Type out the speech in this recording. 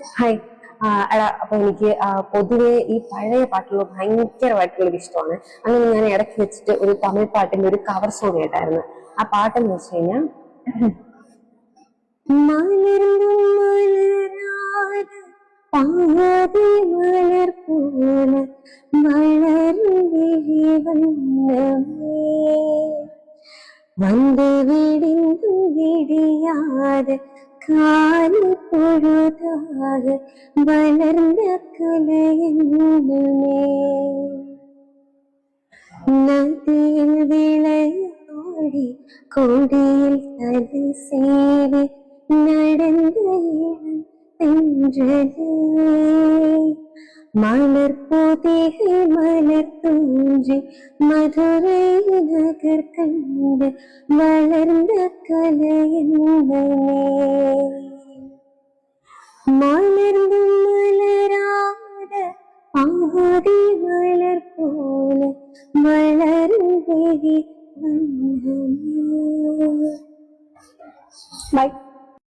Hi. എടാ, അപ്പൊ എനിക്ക് പൊതുവെ ഈ പഴയ പാട്ടുകൾ ഭയങ്കരമായിട്ടുള്ളൊരു ഇഷ്ടമാണ്. അങ്ങനെ ഞാൻ ഇടയ്ക്ക് വെച്ചിട്ട് ഒരു തമിഴ് പാട്ടിന്റെ ഒരു കവർ സോങ് കേട്ടായിരുന്നു. ആ പാട്ടെന്ന് വെച്ച് കഴിഞ്ഞാൽ മലർന്നും മലരാതെ പാതി മലർ പോലെ വളർന്നേ வந்து விடிந்தும் விடியாத காலை பொழுதாக வளர்ந்த கலையுமே நதியில் விளையாடி கொடியில் தலை சேவி நடந்த இளம் தென்றலே மலர் பொதிகை மலர் தோன்றி மதுரை நகர் கண்டு வளர்ந்த கலையுமே மலர்ந்தும் மலராத பாதி மலர் போல வளரும் விழி வண்ணமே. Bye.